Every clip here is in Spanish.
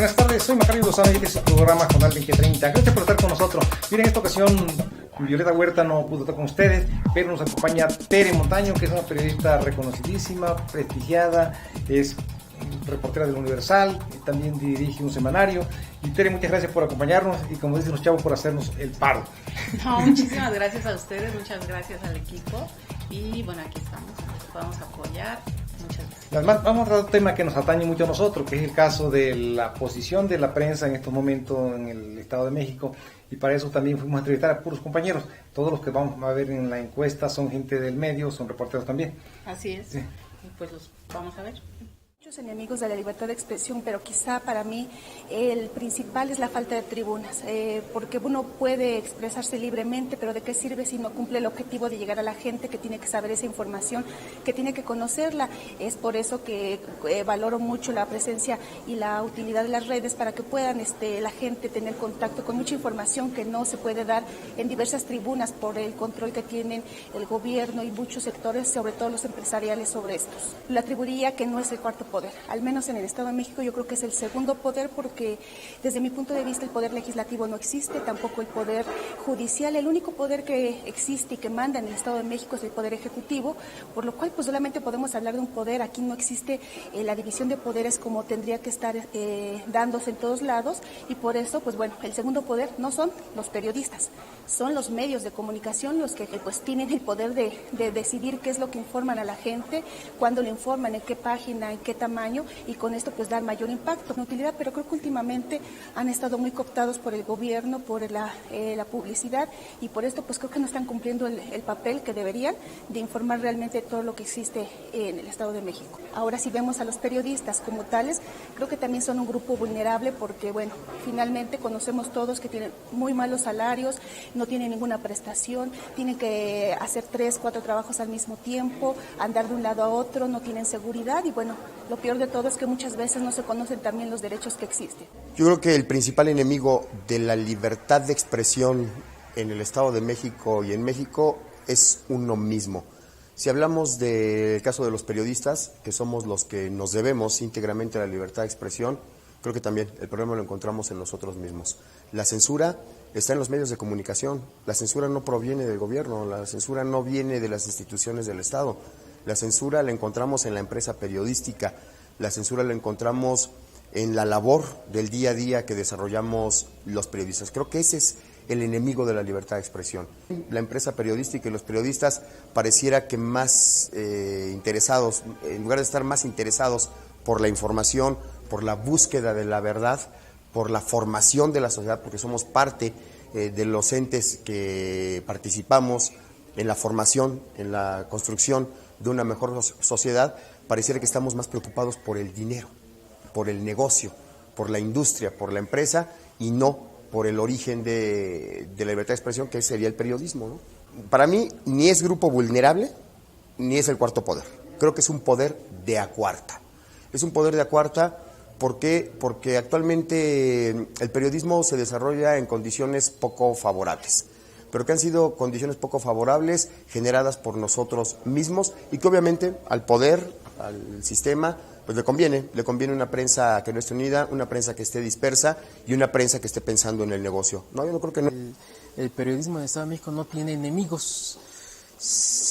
Buenas tardes, soy Macario Lozano y este es su programa Jornal 2030. Gracias por estar con nosotros. Miren, en esta ocasión Violeta Huerta no pudo estar con ustedes, pero nos acompaña Tere Montaño, que es una periodista reconocidísima, prestigiada, es reportera del Universal, también dirige un semanario. Y Tere, muchas gracias por acompañarnos y, como dicen los chavos, por hacernos el paro. No, muchísimas gracias a ustedes, muchas gracias al equipo. Y bueno, aquí estamos, podemos apoyar. Muchas gracias. Además, vamos a tratar un tema que nos atañe mucho a nosotros, que es el caso de la posición de la prensa en estos momentos en el Estado de México. Y para eso también fuimos a entrevistar a puros compañeros. Todos los que vamos a ver en la encuesta son gente del medio, son reporteros también. Así es. Sí. Y pues los vamos a ver. Muchos enemigos de la libertad de expresión, pero quizá para mí el principal es la falta de tribunas, porque uno puede expresarse libremente, pero ¿de qué sirve si no cumple el objetivo de llegar a la gente que tiene que saber esa información, que tiene que conocerla? Es por eso que valoro mucho la presencia y la utilidad de las redes para que puedan la gente tener contacto con mucha información que no se puede dar en diversas tribunas por el control que tienen el gobierno y muchos sectores, sobre todo los empresariales, sobre estos. La atribuiría que no es el cuarto poder, al menos en el Estado de México yo creo que es el segundo poder, porque desde mi punto de vista el poder legislativo no existe, tampoco el poder judicial. El único poder que existe y que manda en el Estado de México es el poder ejecutivo, por lo cual pues solamente podemos hablar de un poder. Aquí no existe la división de poderes como tendría que estar dándose en todos lados, y por eso pues bueno, el segundo poder no son los periodistas, son los medios de comunicación los que pues tienen el poder de decidir qué es lo que informan a la gente, cuándo lo informan, en qué página, en qué tamaño, y con esto pues dar mayor impacto, utilidad. Pero creo que últimamente han estado muy cooptados por el gobierno, por la publicidad, y por esto pues creo que no están cumpliendo el papel que deberían de informar realmente todo lo que existe en el Estado de México. Ahora, si vemos a los periodistas como tales, creo que también son un grupo vulnerable, porque bueno, finalmente conocemos todos que tienen muy malos salarios, no tienen ninguna prestación, tienen que hacer 3, 4 trabajos al mismo tiempo, andar de un lado a otro, no tienen seguridad, y bueno, lo peor de todo es que muchas veces no se conocen también los derechos que existen. Yo creo que el principal enemigo de la libertad de expresión en el Estado de México y en México es uno mismo. Si hablamos del caso de los periodistas, que somos los que nos debemos íntegramente a la libertad de expresión, creo que también el problema lo encontramos en nosotros mismos. La censura está en los medios de comunicación, la censura no proviene del gobierno, la censura no viene de las instituciones del Estado. La censura la encontramos en la empresa periodística, la censura la encontramos en la labor del día a día que desarrollamos los periodistas. Creo que ese es el enemigo de la libertad de expresión. La empresa periodística y los periodistas pareciera que más interesados, en lugar de estar más interesados por la información, por la búsqueda de la verdad, por la formación de la sociedad, porque somos parte de los entes que participamos en la formación, en la construcción de una mejor sociedad, pareciera que estamos más preocupados por el dinero, por el negocio, por la industria, por la empresa, y no por el origen de la libertad de expresión, que sería el periodismo, ¿no? Para mí, ni es grupo vulnerable, ni es el cuarto poder. Creo que es un poder de a cuarta. Es un poder de a cuarta, ¿por qué? Porque actualmente el periodismo se desarrolla en condiciones poco favorables, pero que han sido condiciones poco favorables generadas por nosotros mismos, y que obviamente al poder, al sistema, pues le conviene una prensa que no esté unida, una prensa que esté dispersa y una prensa que esté pensando en el negocio. No, yo no creo que no. El periodismo en el Estado de México no tiene enemigos,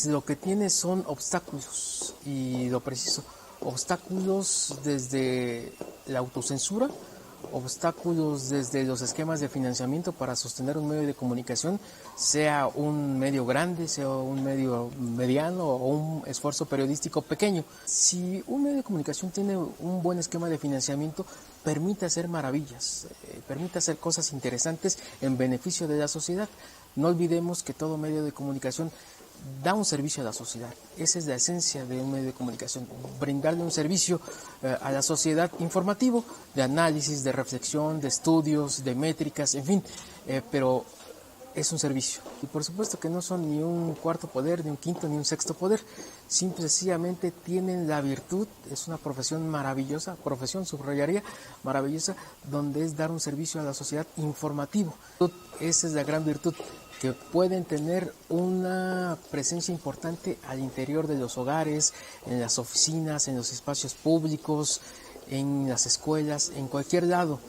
lo que tiene son obstáculos, y lo preciso, obstáculos desde la autocensura, obstáculos desde los esquemas de financiamiento para sostener un medio de comunicación, sea un medio grande, sea un medio mediano o un esfuerzo periodístico pequeño. Si un medio de comunicación tiene un buen esquema de financiamiento, permite hacer maravillas, permite hacer cosas interesantes en beneficio de la sociedad. No olvidemos que todo medio de comunicación da un servicio a la sociedad. Esa es la esencia de un medio de comunicación, brindarle un servicio a la sociedad informativo, de análisis, de reflexión, de estudios, de métricas, en fin, pero es un servicio. Y por supuesto que no son ni un cuarto poder, ni un quinto, ni un sexto poder, simple y sencillamente tienen la virtud, es una profesión maravillosa, profesión subrayaría, maravillosa, donde es dar un servicio a la sociedad informativo. Esa es la gran virtud, que pueden tener una presencia importante al interior de los hogares, en las oficinas, en los espacios públicos, en las escuelas, en cualquier lado.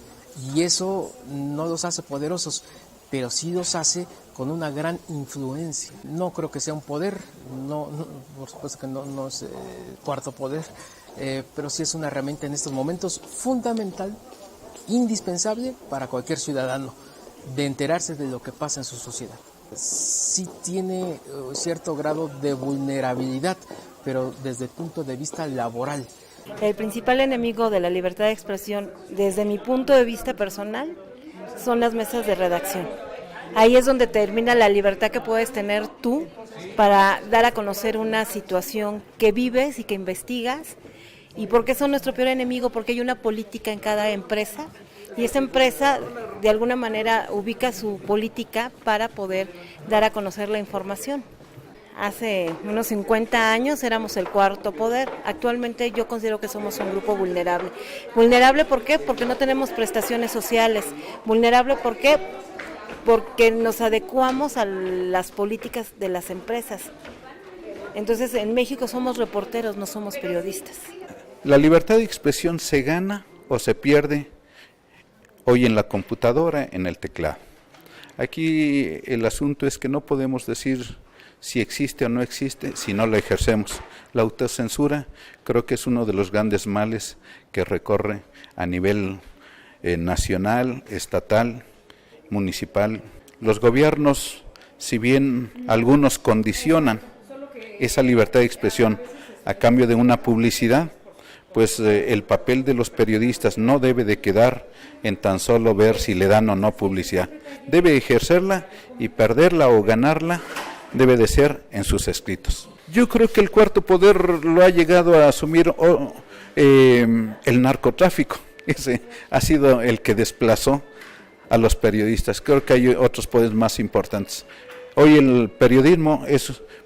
Y eso no los hace poderosos, pero sí los hace con una gran influencia. No creo que sea un poder, por supuesto que no es cuarto poder, pero sí es una herramienta en estos momentos fundamental, indispensable para cualquier ciudadano, de enterarse de lo que pasa en su sociedad. Sí tiene cierto grado de vulnerabilidad, pero desde el punto de vista laboral. El principal enemigo de la libertad de expresión, desde mi punto de vista personal, son las mesas de redacción. Ahí es donde termina la libertad que puedes tener tú para dar a conocer una situación que vives y que investigas. ¿Y por qué son nuestro peor enemigo? Porque hay una política en cada empresa y esa empresa de alguna manera ubica su política para poder dar a conocer la información. Hace unos 50 años éramos el cuarto poder. Actualmente yo considero que somos un grupo vulnerable. ¿Vulnerable por qué? Porque no tenemos prestaciones sociales. ¿Vulnerable por qué? Porque nos adecuamos a las políticas de las empresas. Entonces en México somos reporteros, no somos periodistas. La libertad de expresión se gana o se pierde hoy en la computadora, en el teclado. Aquí el asunto es que no podemos decir si existe o no existe si no la ejercemos. La autocensura creo que es uno de los grandes males que recorre a nivel nacional, estatal, municipal. Los gobiernos, si bien algunos condicionan esa libertad de expresión a cambio de una publicidad, pues el papel de los periodistas no debe de quedar en tan solo ver si le dan o no publicidad. Debe ejercerla y perderla o ganarla debe de ser en sus escritos. Yo creo que el cuarto poder lo ha llegado a asumir el narcotráfico. Ese ha sido el que desplazó a los periodistas. Creo que hay otros poderes más importantes. Hoy el periodismo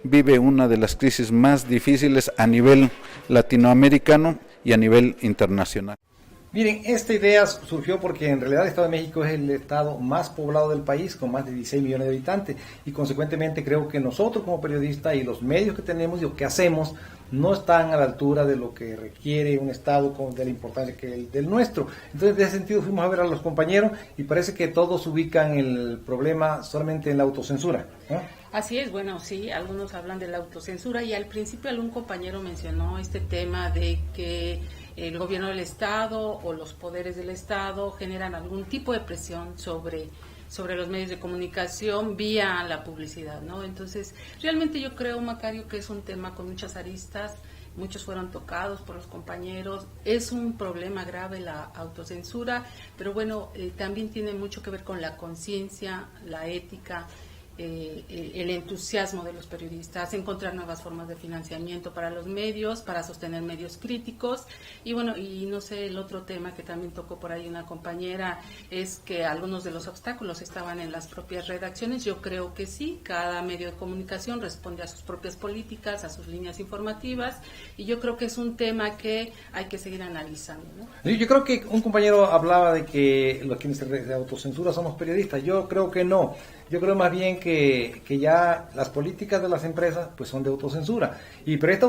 vive una de las crisis más difíciles a nivel latinoamericano y a nivel internacional. Miren, esta idea surgió porque en realidad el Estado de México es el estado más poblado del país, con más de 16 millones de habitantes, y consecuentemente creo que nosotros como periodistas y los medios que tenemos y lo que hacemos no están a la altura de lo que requiere un estado de la importancia que el del nuestro. Entonces, en ese sentido fuimos a ver a los compañeros y parece que todos ubican el problema solamente en la autocensura, ¿no? Así es, bueno, sí, algunos hablan de la autocensura y al principio algún compañero mencionó este tema de que el gobierno del Estado o los poderes del Estado generan algún tipo de presión sobre los medios de comunicación vía la publicidad, ¿no? Entonces, realmente yo creo, Macario, que es un tema con muchas aristas, muchos fueron tocados por los compañeros, es un problema grave la autocensura, pero bueno, también tiene mucho que ver con la conciencia, la ética, el entusiasmo de los periodistas, encontrar nuevas formas de financiamiento para los medios, para sostener medios críticos y bueno, y no sé, el otro tema que también tocó por ahí una compañera es que algunos de los obstáculos estaban en las propias redacciones. Yo creo que sí, cada medio de comunicación responde a sus propias políticas, a sus líneas informativas y yo creo que es un tema que hay que seguir analizando, ¿no? Yo creo que un compañero hablaba de que los quienes se autocensura son los periodistas. Yo creo que no. Yo creo más bien que ya las políticas de las empresas pues son de autocensura. Pero esta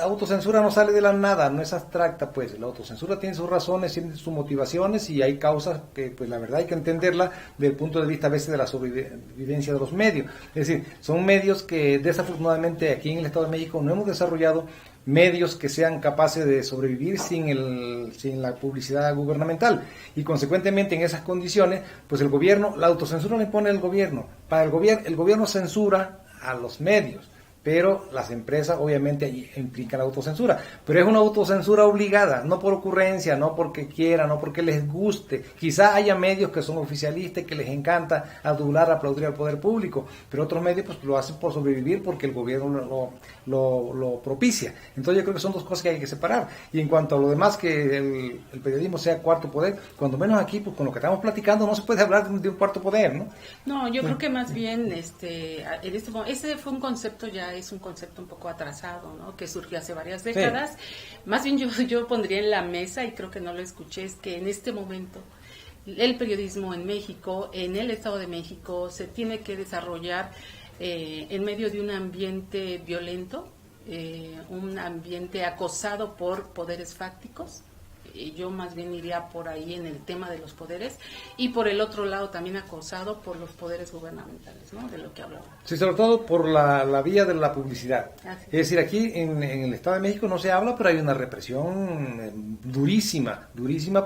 autocensura no sale de la nada, no es abstracta, pues la autocensura tiene sus razones, tiene sus motivaciones y hay causas que pues la verdad hay que entenderla desde el punto de vista a veces de la sobrevivencia de los medios. Es decir, son medios que desafortunadamente aquí en el Estado de México no hemos desarrollado medios que sean capaces de sobrevivir sin la publicidad gubernamental y consecuentemente en esas condiciones pues el gobierno, la autocensura la impone el gobierno. Para el gobierno censura a los medios, pero las empresas obviamente implican la autocensura, pero es una autocensura obligada, no por ocurrencia, no porque quieran, no porque les guste. Quizá haya medios que son oficialistas, que les encanta adular, aplaudir al poder público, pero otros medios pues lo hacen por sobrevivir porque el gobierno lo propicia. Entonces yo creo que son dos cosas que hay que separar. Y en cuanto a lo demás, que el periodismo sea cuarto poder, cuando menos aquí pues con lo que estamos platicando no se puede hablar de un cuarto poder, ¿no? No, yo creo que más bien ese fue un concepto ya es un concepto un poco atrasado, ¿no? Que surgió hace varias décadas. Sí. Más bien yo pondría en la mesa, y creo que no lo escuché, es que en este momento el periodismo en México, en el Estado de México, se tiene que desarrollar en medio de un ambiente violento, un ambiente acosado por poderes fácticos, yo más bien iría por ahí en el tema de los poderes, y por el otro lado también acosado por los poderes gubernamentales, ¿no? De lo que hablaba. Sí, sobre todo por la vía de la publicidad. Así Es decir, aquí en el Estado de México no se habla, pero hay una represión durísima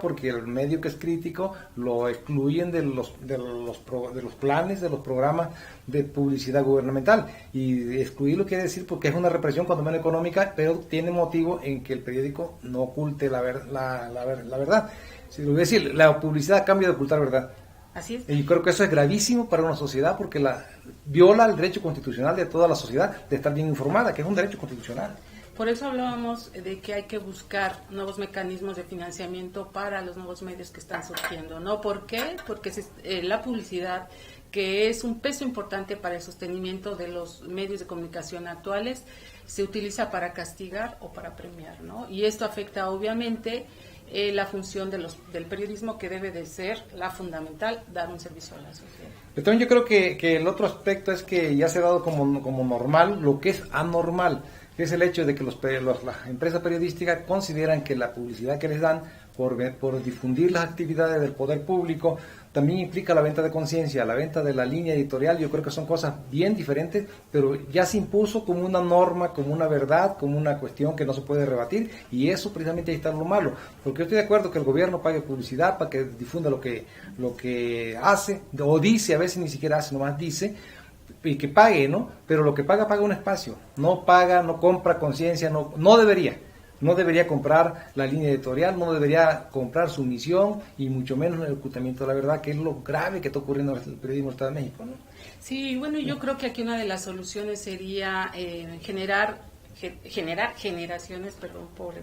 porque el medio que es crítico lo excluyen de los planes, de los programas de publicidad gubernamental. Y excluirlo quiere decir porque es una represión cuando menos económica, pero tiene motivo en que el periódico no oculte la verdad. Si lo voy a decir, la publicidad cambia de ocultar verdad. Así es. Y creo que eso es gravísimo para una sociedad porque viola el derecho constitucional de toda la sociedad de estar bien informada, que es un derecho constitucional. Por eso hablábamos de que hay que buscar nuevos mecanismos de financiamiento para los nuevos medios que están surgiendo, ¿no? ¿Por qué? Porque la publicidad, que es un peso importante para el sostenimiento de los medios de comunicación actuales, se utiliza para castigar o para premiar, ¿no? Y esto afecta obviamente la función del periodismo, que debe de ser la fundamental, dar un servicio a la sociedad. Entonces yo creo que el otro aspecto es que ya se ha dado como normal lo que es anormal, que es el hecho de que las empresas periodísticas consideran que la publicidad que les dan por difundir las actividades del poder público también implica la venta de conciencia, la venta de la línea editorial. Yo creo que son cosas bien diferentes, pero ya se impuso como una norma, como una verdad, como una cuestión que no se puede rebatir, y eso precisamente ahí está lo malo, porque yo estoy de acuerdo que el gobierno pague publicidad para que difunda lo que hace, o dice, a veces ni siquiera hace, nomás dice, y que pague, ¿no? Pero lo que paga un espacio, no compra conciencia, no debería comprar la línea editorial, no debería comprar su misión y mucho menos el ocultamiento de la verdad, que es lo grave que está ocurriendo en el periodismo del Estado de México, ¿no? Sí, bueno, yo creo que aquí una de las soluciones sería generar generaciones, perdón por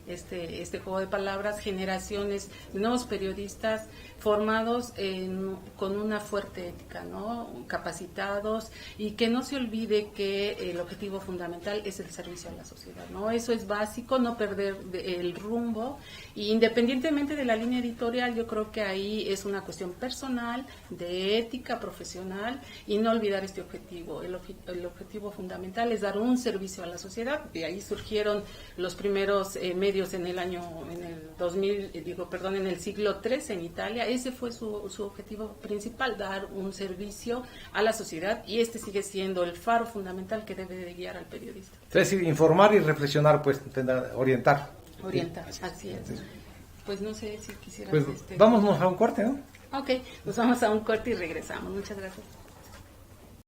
este juego de palabras, generaciones de nuevos periodistas formados con una fuerte ética, ¿no? Capacitados, y que no se olvide que el objetivo fundamental es el servicio a la sociedad, ¿no? Eso es básico, no perder el rumbo, y independientemente de la línea editorial, yo creo que ahí es una cuestión personal, de ética profesional, y no olvidar este objetivo. El objetivo fundamental es dar un servicio a la sociedad. De ahí surgieron los primeros medios en el siglo XIII en Italia. Ese fue su objetivo principal, dar un servicio a la sociedad, y este sigue siendo el faro fundamental que debe de guiar al periodista. Es decir, informar y reflexionar, pues, orientar. Orientar, así es. Pues no sé si quisieras... Pues vámonos a un corte, ¿no? Ok, nos vamos a un corte y regresamos. Muchas gracias.